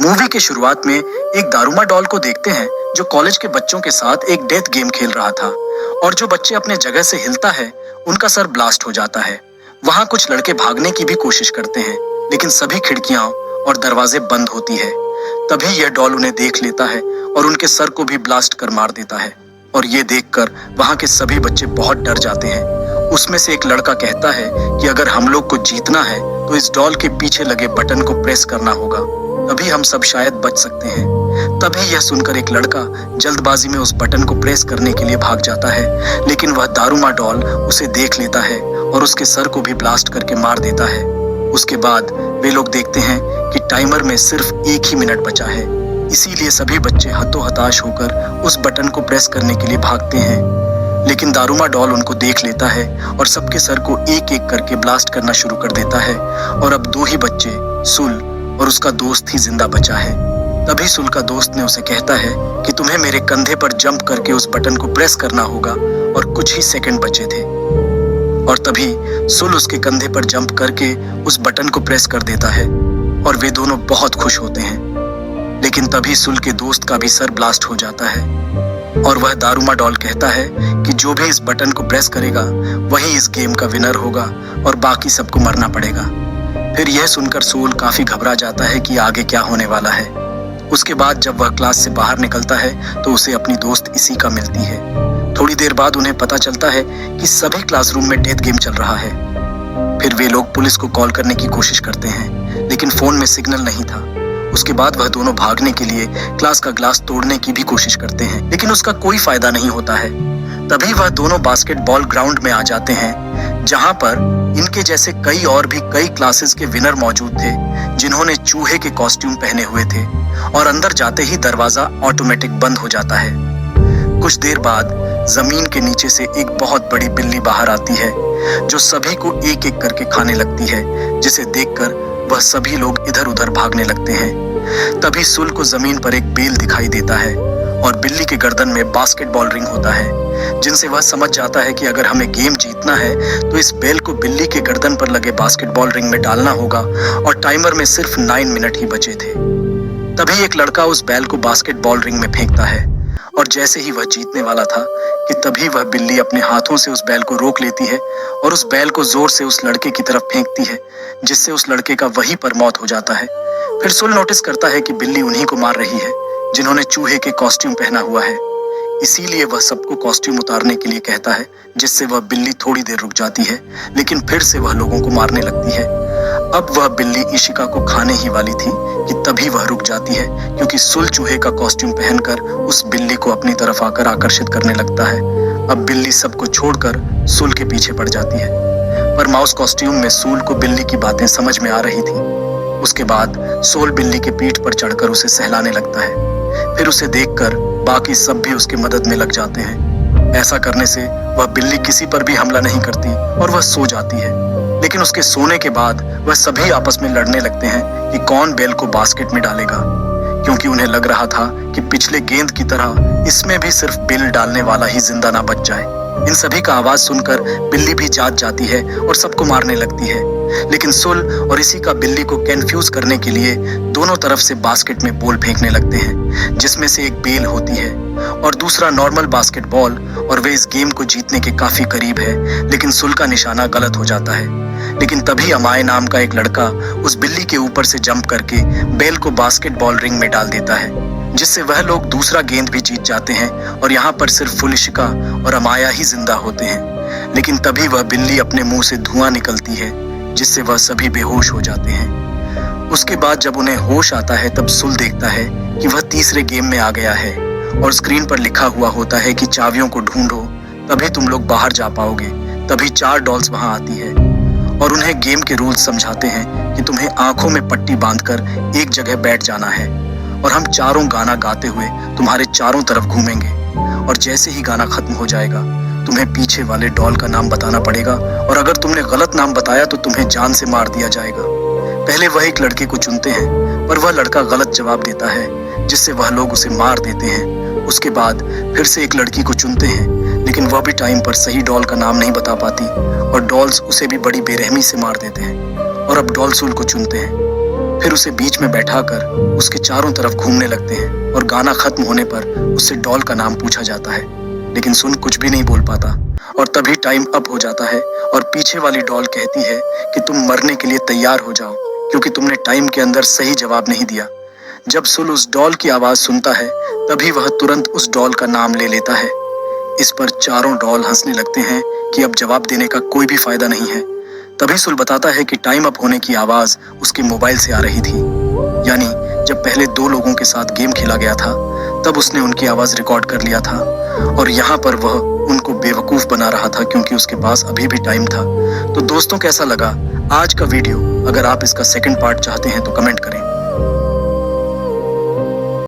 Movie के शुरुआत में एक दारूमा डॉल को देखते हैं जो कॉलेज के बच्चों के साथ एक डेथ गेम खेल रहा था और जो बच्चे अपने जगह से हिलता है उनका सर ब्लास्ट हो जाता है। वहां कुछ लड़के भागने की भी कोशिश करते हैं लेकिन सभी खिड़कियां और दरवाजे बंद होती है। तभी यह डॉल उन्हें देख लेता है और उनके सर को भी ब्लास्ट कर मार देता है और ये देखकर वहां के सभी बच्चे बहुत डर जाते हैं। उसमें से एक लड़का कहता है कि अगर हम लोग को जीतना है तो इस डॉल के पीछे लगे बटन को प्रेस करना होगा, तभी हम सब शायद बच सकते हैं। तभी यह सुनकर एक लड़का जल्दबाजी में उस बटन को प्रेस करने के लिए भाग जाता है, लेकिन वह दारूमा डॉल उसे देख लेता है और उसके सर को भी ब्लास्ट करके मार देता है। उसके बाद वे लोग देखते हैं कि टाइमर में सिर्फ 1 ही मिनट बचा है, इसीलिए सभी बच्चे हतोहताश होकर उस बटन को प्रेस करने के लिए भागते हैं। लेकिन दारूमा डॉल उनको देख लेता है और सबके सर को एक एक करके ब्लास्ट करना शुरू कर देता है और अब 2 ही बच्चे, सुल और उसका दोस्त ही जिंदा बचा है। तभी सुल का दोस्त ने उसे कहता है कि तुम्हें मेरे कंधे पर जंप करके उस बटन को प्रेस करना होगा और कुछ ही सेकंड बचे थे। और तभी सुल उसके कंधे पर जंप करके उस बटन को प्रेस कर देता है और वे दोनों बहुत खुश होते हैं। लेकिन तभी सुल के दोस्त का भी सर ब्लास्ट हो जाता है और वह दारूमा डॉल कहता है कि जो भी इस बटन को प्रेस करेगा वही इस गेम का विनर होगा और बाकी सबको मरना पड़ेगा। फिर यह सुनकर सोल काफी घबरा जाता है कि आगे क्या होने वाला है। उसके बाद जब वह क्लास से बाहर निकलता है तो उसे अपनी दोस्त इसी का मिलती है। थोड़ी देर बाद उन्हें पता चलता है कि सभी क्लासरूम में डेथ गेम चल रहा है। फिर वे लोग पुलिस को कॉल करने की कोशिश करते हैं लेकिन फोन में सिग्नल नहीं था। उसके बाद वह दोनों भागने के लिए क्लास का ग्लास तोड़ने की भी कोशिश करते हैं लेकिन उसका कोई फायदा नहीं होता है। तभी वह दोनों बास्केटबॉल ग्राउंड में आ जाते हैं जहां पर इनके जैसे कई क्लासेस के विनर मौजूद थे जिन्होंने चूहे के कॉस्ट्यूम पहने हुए थे और अंदर जाते ही दरवाजा ऑटोमेटिक बंद हो जाता है। कुछ देर बाद जमीन के नीचे से एक बहुत बड़ी बिल्ली बाहर आती है जो सभी को एक एक करके खाने लगती है, जिसे देखकर वह सभी लोग इधर उधर भागने लगते हैं। तभी सुल को जमीन पर एक बेल दिखाई देता है और बिल्ली के गर्दन में बास्केटबॉल रिंग होता है, जिनसे वह समझ जाता है कि अगर हमें गेम जीतना है तो इस बेल को बिल्ली के गर्दन पर लगे बास्केटबॉल रिंग में डालना होगा और टाइमर में सिर्फ 9 मिनट ही बचे थे। तभी एक लड़का उस बेल को बास्केटबॉल रिंग में फेंकता है और जैसे ही वह जीतने वाला था कि तभी वह बिल्ली अपने हाथों से उस बैल को रोक लेती है और उस बैल को जोर से उस लड़के की तरफ फेंकती है, जिससे उस लड़के का वहीं पर मौत हो जाता है। फिर सुल नोटिस करता है कि बिल्ली उन्हीं को मार रही है जिन्होंने चूहे के कॉस्ट्यूम पहना हुआ है, इसीलिए वह सबको कॉस्ट्यूम उतारने के लिए कहता है, जिससे वह बिल्ली थोड़ी देर रुक जाती है लेकिन फिर से वह लोगों को मारने लगती है। अब वह बिल्ली इशिका को खाने ही वाली थी कि तभी वह रुक जाती है क्योंकि सुल चूहे का कॉस्ट्यूम पहनकर उस बिल्ली को अपनी तरफ आकर आकर्षित करने लगता है। अब बिल्ली सबको छोड़कर सुल के पीछे पड़ जाती है, पर माउस कॉस्ट्यूम में सुल को बिल्ली की बातें समझ में आ रही थी। उसके बाद सोल बिल्ली के पीठ पर चढ़कर उसे सहलाने लगता है। फिर उसे देखकर बाकी सब भी उसकी मदद में लग जाते हैं। ऐसा करने से वह बिल्ली किसी पर भी हमला नहीं करती और वह सो जाती है। लेकिन उसके सोने के बाद वह सभी आपस में लड़ने लगते हैं कि कौन बेल को बास्केट में डालेगा, क्योंकि उन्हें लग रहा था कि पिछले गेंद की तरह इसमें भी सिर्फ बेल डालने वाला ही जिंदा ना बच जाए। इन सभी का आवाज सुनकर बिल्ली भी जाग जाती है और सबको मारने लगती है। लेकिन सुल और इसी का बिल्ली को कंफ्यूज करने के लिए दोनों तरफ से बास्केट में बॉल फेंकने लगते हैं, जिसमें से एक बेल होती है और दूसरा नॉर्मल बास्केटबॉल, और वे इस गेम को जीतने के काफी करीब है। लेकिन सुल का निशाना गलत हो जाता है। लेकिन तभी अमाय नाम का एक लड़का उस बिल्ली के ऊपर से जंप करके बेल को बास्केटबॉल रिंग में डाल देता है, जिससे वह लोग दूसरा गेंद भी जीत जाते हैं और यहाँ पर सिर्फ फुलिशिका और अमाया ही जिंदा होते हैं। लेकिन तभी वह बिल्ली अपने मुंह से धुआं निकलती है, जिससे वह सभी बेहोश हो जाते हैं। उसके बाद जब उन्हें होश आता है तब सुल देखता है कि वह तीसरे गेम में आ गया है और स्क्रीन पर लिखा हुआ होता है कि चाबियों को ढूंढो तभी तुम लोग बाहर जा पाओगे। तभी 4 डॉल्स वहां आती है और उन्हें गेम के रूल्स समझाते हैं कि तुम्हें आंखों में पट्टी बांधकर एक जगह बैठ जाना है और हम चारों गाना गाते हुए तुम्हारे चारों तरफ घूमेंगे और जैसे ही गाना खत्म हो जाएगा तुम्हें पीछे वाले डॉल का नाम बताना पड़ेगा और अगर तुमने गलत नाम बताया तो तुम्हें जान से मार दिया जाएगा। पहले वह एक लड़के को चुनते हैं पर वह लड़का गलत जवाब देता है, जिससे वह लोग उसे मार देते हैं। उसके बाद फिर से एक लड़की को चुनते हैं लेकिन वह भी टाइम पर सही डॉल का नाम नहीं बता पाती और डॉल्स उसे भी बड़ी बेरहमी से मार देते हैं और अब डॉल सुल को चुनते हैं। फिर उसे बीच में बैठाकर उसके चारों तरफ घूमने लगते हैं और गाना खत्म होने पर उससे डॉल का नाम पूछा जाता है, लेकिन सुन कुछ भी नहीं बोल पाता। और तभी टाइम अप हो जाता है और पीछे वाली डॉल कहती है कि तुम मरने के लिए तैयार हो जाओ, क्योंकि तुमने टाइम के अंदर सही जवाब नहीं दिया। जब सुल उस डॉल की आवाज सुनता है तभी वह तुरंत उस डॉल का नाम ले लेता है। इस पर चारों डॉल हंसने लगते हैं कि अब जवाब देने का कोई भी फायदा नहीं है। तभी सुल बताता है कि टाइम अप होने की आवाज उसके मोबाइल से आ रही थी, यानी जब पहले 2 लोगों के साथ गेम खेला गया था तब उसने उनकी आवाज रिकॉर्ड कर लिया था और यहाँ पर वह उनको बेवकूफ बना रहा था क्योंकि उसके पास अभी भी टाइम था। तो दोस्तों, कैसा लगा आज का वीडियो? अगर आप इसका सेकंड पार्ट चाहते हैं तो कमेंट करें।